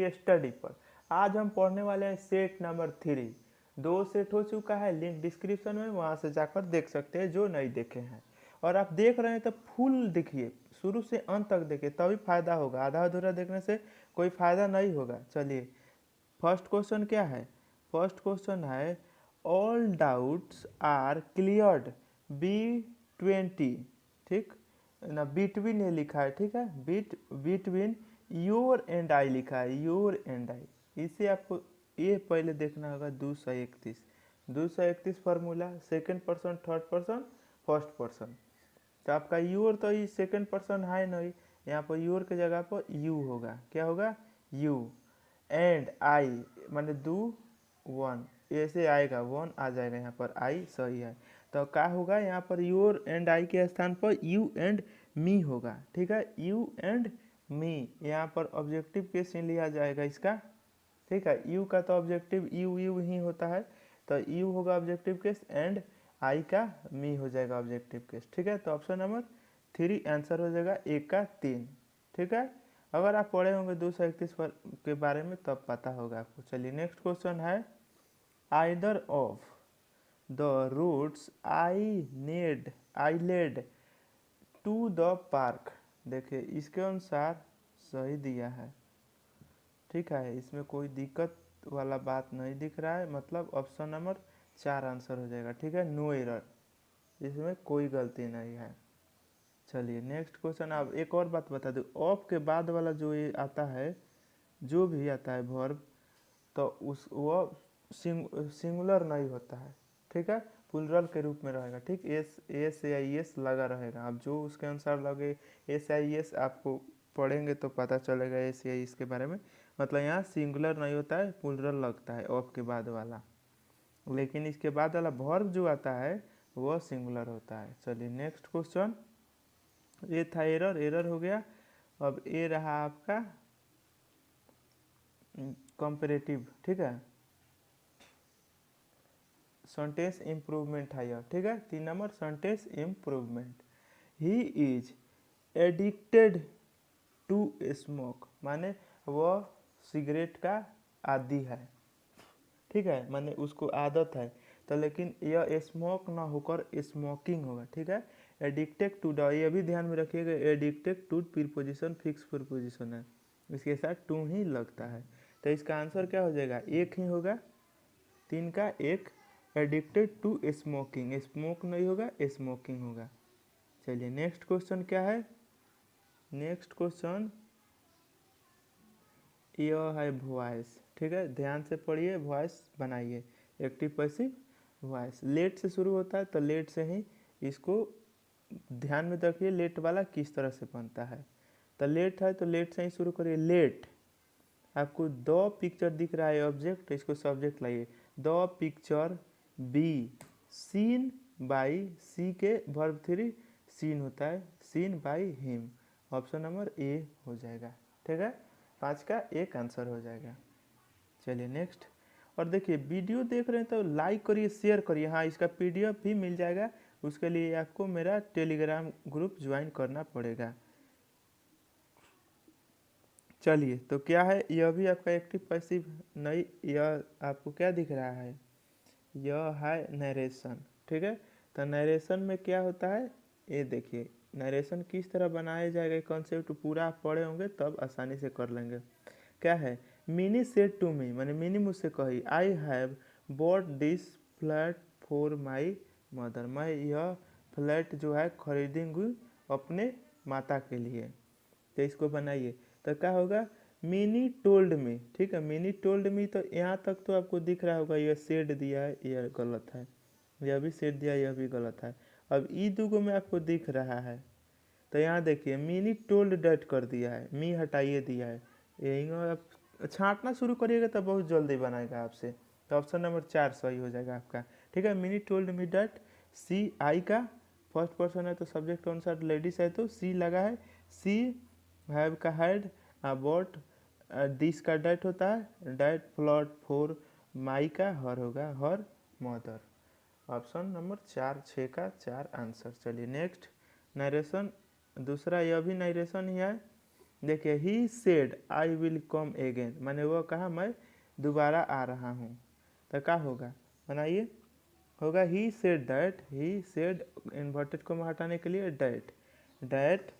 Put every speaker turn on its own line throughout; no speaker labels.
Daily study पर। आज हम पढ़ने वाले हैं सेट नंबर 3। 2 सेट हो चुका है, लिंक डिस्क्रिप्शन में, वहाँ से जाकर देख सकते हैं जो नहीं देखे हैं। और आप देख रहे हैं तो फुल देखिए, शुरू से अंत तक देखिए, तभी फायदा होगा। आधा अधूरा देखने से कोई फायदा नहीं होगा। चलिए, फर्स्ट क्वेश्चन क्या है? फर्स्ट क्वेश्चन है all doubts are cleared B20। ठीक ना, बिटवीन ये लिखा है, ठीक है, बिटवीन योर एंड आई लिखा है, योर एंड आई। इसे आपको ये पहले देखना होगा। 231 formula, second person, third person, first person. तो आपका योर तो ये सेकेंड पर्सन है नहीं, यहाँ पर योर के जगह पर यू होगा। क्या होगा? यू। एंड आई माने 2 1, ऐसे आएगा, 1 आ जाएगा, यहाँ पर आई सही है। तो क्या होगा यहाँ पर? योर एंड आई के स्थान पर यू एंड मी होगा। ठीक है, यू एंड मी, यहाँ पर ऑब्जेक्टिव केस ही लिया जाएगा इसका। ठीक है, यू का तो ऑब्जेक्टिव यू यू ही होता है, तो यू होगा ऑब्जेक्टिव केस, एंड आई का मी हो जाएगा ऑब्जेक्टिव केस। ठीक है, तो ऑप्शन नंबर 3 आंसर हो जाएगा 1 का 3। ठीक है, अगर आप पढ़े होंगे 231 के बारे में तब पता होगा आपको। चलिए, नेक्स्ट क्वेश्चन है either of the routes I led to the park. देखिए, इसके अनुसार सही दिया है। ठीक है, इसमें कोई दिक्कत वाला बात नहीं दिख रहा है, मतलब ऑप्शन नंबर 4 आंसर हो जाएगा। ठीक है, नो एरर, इसमें कोई गलती नहीं है। चलिए, नेक्स्ट क्वेश्चन। आप एक और बात बता दूँ, ऑफ के बाद वाला जो ये आता है, जो भी आता है वर्ब, तो वो सिंगुलर नहीं होता है। ठीक है, प्लूरल के रूप में रहेगा। ठीक, एस या एस लगा रहेगा। आप जो उसके अनुसार लगे एस या एस, आपको पढ़ेंगे तो पता चलेगा एस या एस के बारे में। मतलब यहाँ सिंगुलर नहीं होता है, प्लूरल लगता है ऑफ के बाद वाला, लेकिन इसके बाद वाला वर्ब जो आता है वह सिंगुलर होता है। चलिए, नेक्स्ट क्वेश्चन। ये था एरर हो गया। अब ये रहा आपका कंपेरेटिव। ठीक है, सेंटेंस इम्प्रूवमेंट है यह। ठीक है, 3 number sentence improvement. He is addicted to smoke, माने वह सिगरेट का आदी है। ठीक है, माने उसको आदत है, तो लेकिन यह स्मोक ना होकर स्मोकिंग होगा। ठीक है, एडिक्टेड टू, ये भी ध्यान में रखिएगा, addicted to preposition fix preposition है, इसके साथ टू ही लगता है। तो इसका आंसर क्या हो जाएगा? 1 ही होगा, 3 का 1। एडिक्टेड टू स्मोकिंग, स्मोक नहीं होगा, स्मोकिंग होगा। चलिए, नेक्स्ट क्वेश्चन क्या है? नेक्स्ट क्वेश्चन यह है वॉइस। ठीक है, ध्यान से पढ़िए, वॉइस बनाइए, एक्टिव पैसिव वॉइस। लेट से शुरू होता है, तो लेट से ही इसको ध्यान में रखिए, लेट वाला किस तरह से बनता है। तो लेट है तो लेट से ही शुरू करिए। लेट, आपको द पिक्चर दिख रहा है ऑब्जेक्ट, इसको सब्जेक्ट लाइए। The picture be seen by, see के वर्ब 3 सीन होता है, seen by him. Option number A हो जाएगा। ठीक है, 5 का 1 आंसर हो जाएगा। चलिए, नेक्स्ट। और देखिए, वीडियो देख रहे हैं तो लाइक करिए, शेयर करिए। हाँ, इसका PDF भी मिल जाएगा, उसके लिए आपको मेरा टेलीग्राम ग्रुप ज्वाइन करना पड़ेगा। चलिए, तो क्या है, यह भी आपका एक्टिव पैसिव नहीं, यह आपको क्या दिख रहा है? यह है नरेशन। ठीक है, तो नरेशन में क्या होता है, ये देखिए, नरेशन किस तरह बनाया जाएगा, कॉन्सेप्ट पूरा आप पढ़े होंगे तब आसानी से कर लेंगे। क्या है? मिनी सेड टू मी, मैंने मिनी मुझसे कही, I have bought this flat for my mother, मैं यह फ्लैट जो है खरीदूंगी अपने माता के लिए। तो इसको बनाइए, तो क्या होगा? Mini told me. ठीक है, मिनी टोल्ड मी, तो यहाँ तक तो आपको दिख रहा होगा, यह सेड दिया है, यह गलत है, यह भी सेड दिया, यह भी गलत है। अब ई दुगो में आपको दिख रहा है, तो यहाँ देखिए, मिनी टोल्ड डैट कर दिया है, मी हटाइए दिया है। यही आप छांटना शुरू करिएगा तो बहुत जल्दी बनाएगा आपसे। तो ऑप्शन नंबर 4 सही हो जाएगा आपका। ठीक है, मिनी टोल्ड मी डैट, सी आई का फर्स्ट पर्सन है तो सब्जेक्ट अनुसार लेडीज है तो सी लगा है। सी हैव का हैड, अबाउट दिस का डैट होता है, डैट प्लॉट फॉर माई का हर होगा, हर मदर। ऑप्शन नंबर 4, 6 का 4 आंसर। चलिए, नेक्स्ट नरेशन दूसरा, यह भी नरेशन ही है। देखिए he said I will come again, माने वो कहा मैं दोबारा आ रहा हूँ, तो क्या होगा बनाइए, होगा he said that, he said inverted को हटाने के लिए that, that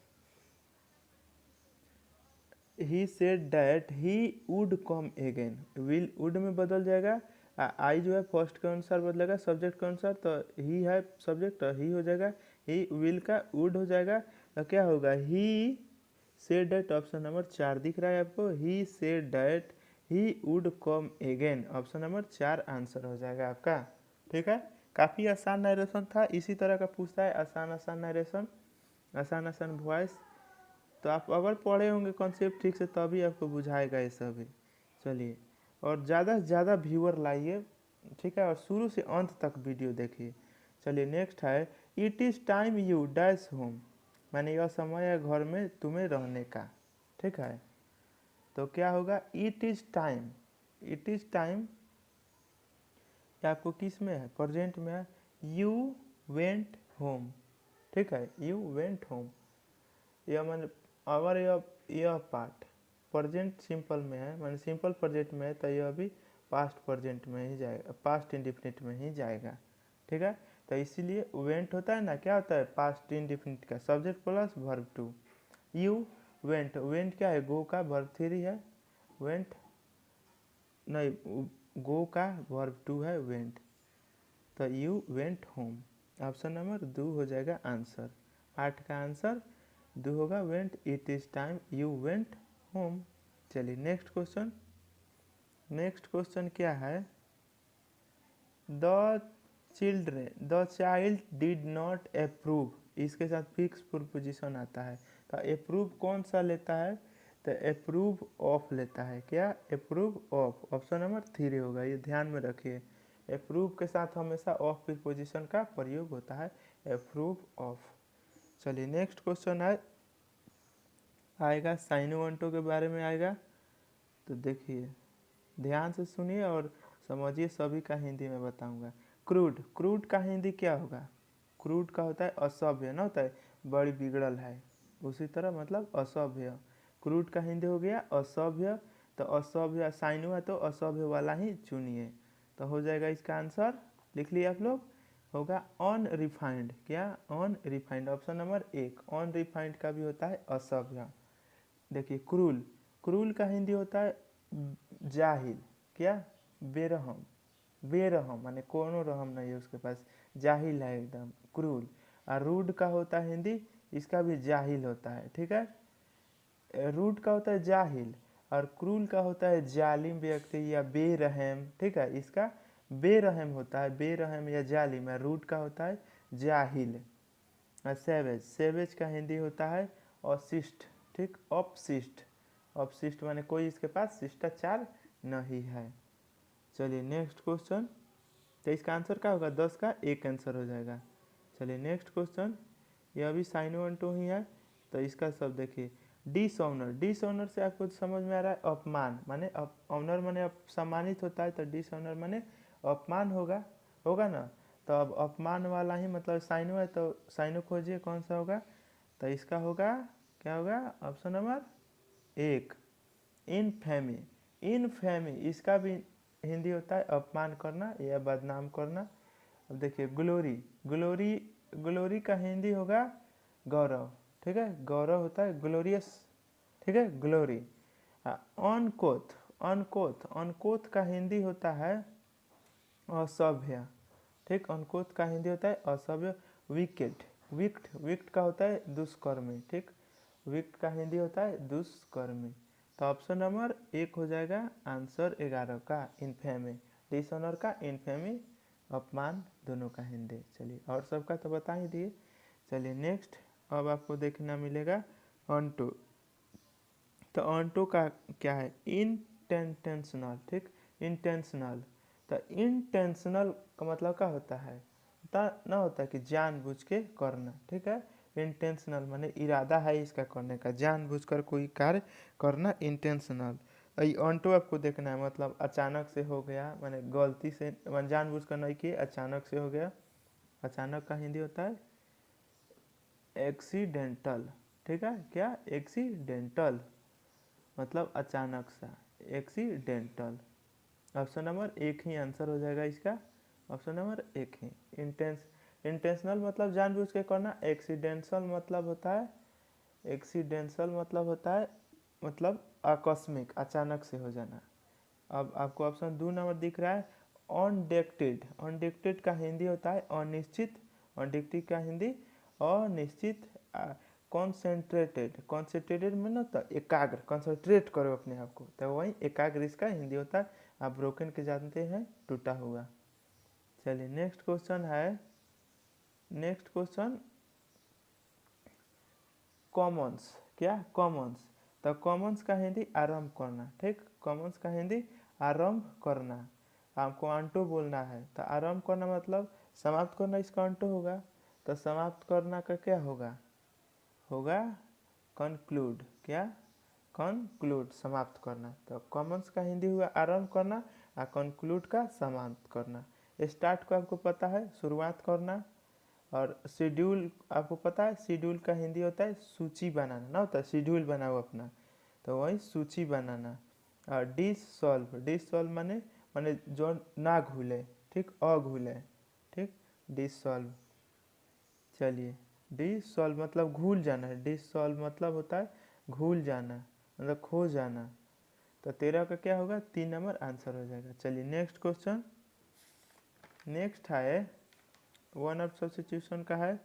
he said that he would come again, will would में बदल जाएगा, आई जो है फर्स्ट के अनुसार बदलेगा सब्जेक्ट के अनुसार, तो ही है सब्जेक्ट तो ही हो जाएगा, ही विल का वुड हो जाएगा, तो क्या होगा he said that, option number 4 दिख रहा है आपको, he said that he would come again, option number 4 answer हो जाएगा आपका। ठीक है, काफ़ी आसान नरेशन था, इसी तरह का पूछता है आसान आसान नरेशन, आसान आसान वॉइस, तो आप अगर पढ़े होंगे कॉन्सेप्ट ठीक से तभी आपको बुझाएगा ये सभी। चलिए, और ज़्यादा से ज़्यादा व्यूअर लाइए, ठीक है, और शुरू से अंत तक वीडियो देखिए। चलिए नेक्स्ट है, it is time you dash home, माने यह समय है घर में तुम्हें रहने का। ठीक है, तो क्या होगा, it is time, it is time आपको किस में है, प्रेजेंट में है, यू वेंट होम। ठीक है, यू वेंट होम, यह मान अगर यह पार्ट प्रेजेंट सिंपल में है, मान सिंपल प्रेजेंट में है, तो यह भी पास्ट प्रेजेंट में ही जाएगा, पास्ट इंडिफिनिट में ही जाएगा। ठीक है, तो इसीलिए वेंट होता है ना, क्या होता है पास्ट इंडिफिनिट का subject plus verb two, you went, went क्या है गो का वर्ब थ्री है, वेंट नहीं गो का वर्ब टू है वेंट, तो you went home, option number 2 हो जाएगा आंसर, 8 का आंसर 2 होगा, went, it is time you went home. चलिए नेक्स्ट क्वेश्चन, नेक्स्ट क्वेश्चन क्या है, the child did not approve, इसके साथ फिक्स प्रीपोजिशन आता है, तो अप्रूव कौन सा लेता है, तो अप्रूव ऑफ लेता है, क्या अप्रूव ऑफ, ऑप्शन नंबर 3 होगा, ये ध्यान में रखिए, अप्रूव के साथ हमेशा ऑफ प्रीपोजिशन का प्रयोग होता है, अप्रूव ऑफ। चलिए नेक्स्ट क्वेश्चन है, आएगा साइनोवंटो के बारे में आएगा, तो देखिए ध्यान से सुनिए और समझिए, सभी का हिंदी में बताऊंगा। क्रूड, क्रूड का हिंदी क्या होगा, क्रूड का होता है असभ्य, ना होता है बड़ी बिगड़ल है, उसी तरह मतलब असभ्य, क्रूड का हिंदी हो गया असभ्य, तो असभ्य साइन हुआ तो असभ्य वाला ही चुनिए, तो हो जाएगा इसका आंसर, लिख लिया आप लोग, होगा अनरिफाइंड, क्या अनरिफाइंड, ऑप्शन नंबर 1, अनरिफाइंड का भी होता है असभ्य। देखिए क्रूल, क्रूल का हिंदी होता है जाहिल, क्या बेरहम, बेरहम माने कोनो रहम नहीं है उसके पास, जाहिल है एकदम क्रूल। और रूड का होता है हिंदी, इसका भी जाहिल होता है। ठीक है, रूड का होता है जाहिल, और क्रूल का होता है जालिम व्यक्ति या बेरहम। ठीक है, इसका बेरहम होता है, बेरहम या जालिम है, रूड का होता है जाहिल। और सेवेज, सेवेज का हिंदी होता है अशिष्ट, ठीक, अपशिष्ट, अपशिष्ट माने कोई इसके पास शिष्टाचार नहीं है। चलिए नेक्स्ट क्वेश्चन, तो इसका आंसर क्या होगा, 10 का 1 आंसर हो जाएगा। चलिए नेक्स्ट क्वेश्चन, यह भी साइन वन टू ही है, तो इसका सब देखिए, डिसऑनर, डिसऑनर से आपको समझ में आ रहा है अपमान, माने ऑनर माने सम्मानित होता है, तो डिसऑनर माने अपमान होगा, होगा ना, तो अब अपमान वाला ही मतलब साइन हुआ है, तो साइनो खोजिए कौन सा होगा, तो इसका होगा क्या होगा, ऑप्शन नंबर 1 इनफेमी, इनफेमी इसका भी हिंदी होता है अपमान करना या बदनाम करना। अब देखिए ग्लोरी, ग्लोरी, ग्लोरी का हिंदी होगा गौरव। ठीक है, गौरव होता है ग्लोरियस। ठीक है, ग्लोरी। अनकोथ, अनकोथ, अनकोथ का हिंदी होता है असभ्य। ठीक, अनकोथ का हिंदी होता है असभ्य। विकेट, विक्ट, विक्ट का होता है दुष्कर्मी। ठीक, विक्ट का हिंदी होता है दुष्कर्मी, तो ऑप्शन नंबर 1 हो जाएगा आंसर 11 का इनफेमी, डिसऑनर का इनफेमी अपमान दोनों का हिंदी। चलिए और सबका तो बता ही दिए। चलिए नेक्स्ट, अब आपको देखना मिलेगा ऑनटू, तो ऑनटू का क्या है, इंटेंशनल। ठीक, इंटेंशनल, तो इंटेंशनल का मतलब क्या होता है, ना होता है कि जानबूझ के करना। ठीक है, इंटेंशनल माने इरादा है इसका करने का, जानबूझकर कोई कार्य करना इंटेंशनल। ऑनटू आपको देखना है, मतलब अचानक से हो गया, माने गलती से, मान जानबूझकर नहीं किए, अचानक से हो गया। अचानक का हिंदी होता है एक्सीडेंटल। ठीक है, क्या एक्सीडेंटल मतलब अचानक सा, एक्सीडेंटल। ऑप्शन नंबर एक ही आंसर हो जाएगा इसका, ऑप्शन नंबर एक ही। इंटेंशनल मतलब जानबूझ के करना, एक्सीडेंटल मतलब होता है, एक्सीडेंटल मतलब होता है मतलब आकस्मिक, अचानक से हो जाना। अब आपको ऑप्शन 2 नंबर दिख रहा है अनडिक्टेड। अनडिक्टेड का हिंदी होता है अनिश्चित, अनडिक्टेड का हिंदी अनिश्चित। कॉन्सेंट्रेटेड, कॉन्सेंट्रेटेड में ना तो एकाग्र, कॉन्सेंट्रेट करो अपने आप को, तो वही एकाग्र इसका हिंदी होता है। आप ब्रोकन के जानते हैं, टूटा हुआ। चलिए नेक्स्ट क्वेश्चन है, नेक्स्ट क्वेश्चन कॉमन्स। क्या कॉमन्स, तो कॉमन्स का हिंदी आरंभ करना, ठीक। कॉमन्स का हिंदी आरंभ करना। आपको अंटो बोलना है, तो आरंभ करना मतलब समाप्त करना, इसका अंटो होगा। तो समाप्त करना का क्या होगा, होगा कंक्लूड। क्या, कंक्लूड, समाप्त करना। तो कॉमन्स का हिंदी हुआ आरंभ करना और कंक्लूड का समाप्त करना। स्टार्ट को आपको पता है, शुरुआत करना। और शेड्यूल आपको पता है, शेड्यूल का हिंदी होता है सूची बनाना, ना होता है शेड्यूल बनाओ अपना, तो वही सूची बनाना। और डिश सॉल्व, डिश सॉल्व माने माने जो ना घुले, ठीक, अघुले, ठीक, डिश सॉल्व। चलिए डिश सॉल्व मतलब घुल जाना है, डिश सॉल्व मतलब होता है घुल जाना, मतलब खो जाना। तो 13 का क्या होगा, 3 नंबर आंसर हो जाएगा। चलिए नेक्स्ट क्वेश्चन, नेक्स्ट है वन ऑफ सब्स्टिट्यूशन का है।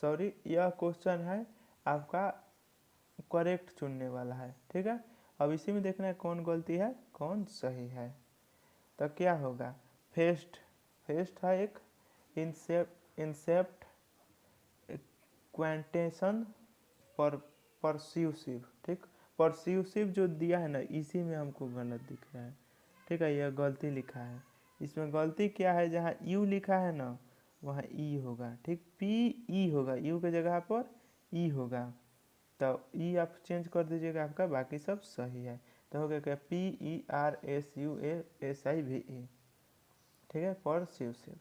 सॉरी, यह क्वेश्चन है आपका करेक्ट चुनने वाला है, ठीक है। अब इसी में देखना है कौन गलती है कौन सही है। तो क्या होगा, फेस्ट, फेस्ट है एक इंसेप्ट, इंसेप्ट क्वेंटेशन पर परस्यूसिव, ठीक। परस्यूसिव जो दिया है ना, इसी में हमको गलत दिख रहा है, ठीक है, यह गलती लिखा है। इसमें गलती क्या है, जहाँ यू लिखा है ना वहाँ ई होगा, ठीक, पी ई होगा, यू के जगह पर ई होगा। तो ई आप चेंज कर दीजिएगा, आपका बाकी सब सही है। तो हो गया क्या, PERSUASIVE, ठीक है, परस्यूसिव।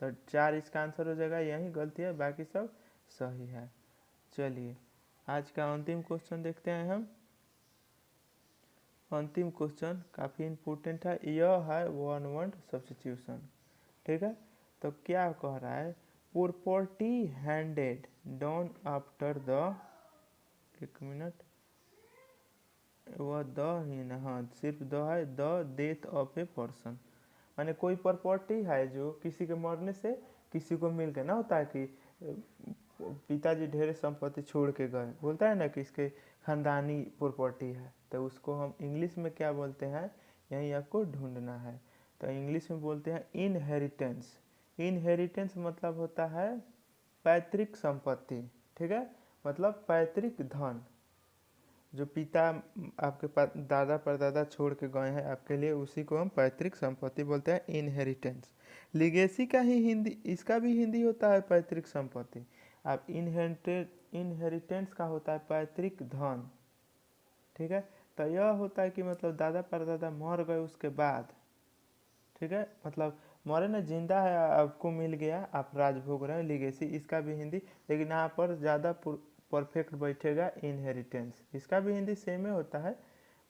तो 4 इसका आंसर हो जाएगा, यही गलती है, बाकी सब सही है। चलिए आज का अंतिम क्वेश्चन देखते हैं हम। अंतिम क्वेश्चन काफ़ी इम्पोर्टेंट है, यह है वन वर्ड सब्स्टिट्यूशन, ठीक है। तो क्या कह रहा है, property handed down after the, एक मिनट, वह द ही ना, हाँ सिर्फ द है, the death of a person, माने कोई प्रॉपर्टी है जो किसी के मरने से किसी को मिल गया ना, होता है कि पिताजी ढेर संपत्ति छोड़ के गए, बोलता है ना कि इसके खानदानी प्रॉपर्टी है, तो उसको हम इंग्लिश में क्या बोलते हैं, यही आपको ढूंढना है। तो इंग्लिश में बोलते हैं इनहेरिटेंस। इनहेरिटेंस मतलब होता है पैतृक संपत्ति, ठीक है, मतलब पैतृक धन जो पिता आपके दादा परदादा छोड़ के गए हैं आपके लिए, उसी को हम पैतृक संपत्ति बोलते हैं, इनहेरिटेंस। लिगेसी का ही हिंदी, इसका भी हिंदी होता है पैतृक संपत्ति। आप इनहेरिटेंस का होता है पैतृक धन, ठीक है। तो यह होता है कि मतलब दादा परदादा मर गए उसके बाद, ठीक है, मतलब मरे ना, जिंदा है आपको मिल गया, आप राज भोग रहे हैं, लिगेसी इसका भी हिंदी। लेकिन यहाँ पर ज़्यादा परफेक्ट बैठेगा इनहेरिटेंस, इसका भी हिंदी सेम ही होता है,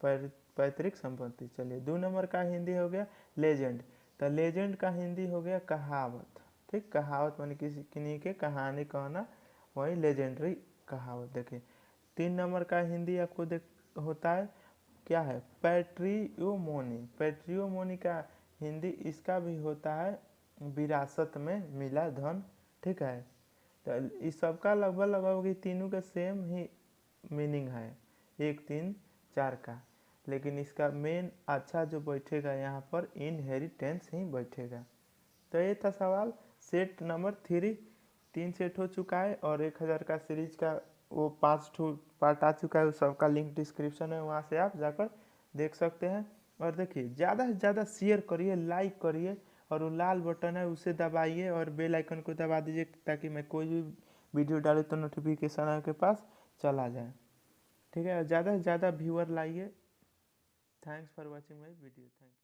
पैतृक संपत्ति। चलिए 2 नंबर का हिंदी हो गया लेजेंड। तो लेजेंड का हिंदी हो गया कहावत, ठीक, कहावत माने किसी किन्हीं के कहानी कहना, वही लेजेंडरी कहावत। देखिए 3 नंबर का हिंदी आपको देख होता है, क्या है, पैट्रियोमोनी। पैट्रियोमोनी का हिंदी इसका भी होता है विरासत में मिला धन, ठीक है। तो इस सबका लगभग लगभग तीनों का सेम ही मीनिंग है, 1 3 4 का, लेकिन इसका मेन अच्छा जो बैठेगा यहाँ पर इनहेरिटेंस ही बैठेगा। तो ये था सवाल। सेट नंबर 3 3 सेट हो चुका है, और 1000 का सीरीज का वो 5 पार्ट आ चुका है, उस सबका लिंक डिस्क्रिप्शन में, वहाँ से आप जाकर देख सकते हैं। और देखिए ज़्यादा से ज़्यादा शेयर करिए, लाइक करिए, और वो लाल बटन है उसे दबाइए, और बेल आइकन को दबा दीजिए, ताकि मैं कोई भी वीडियो डाले तो नोटिफिकेशन आपके पास चला जाए, ठीक है। ज़्यादा से ज़्यादा व्यूअर लाइए। Thanks for watching my video, thank you.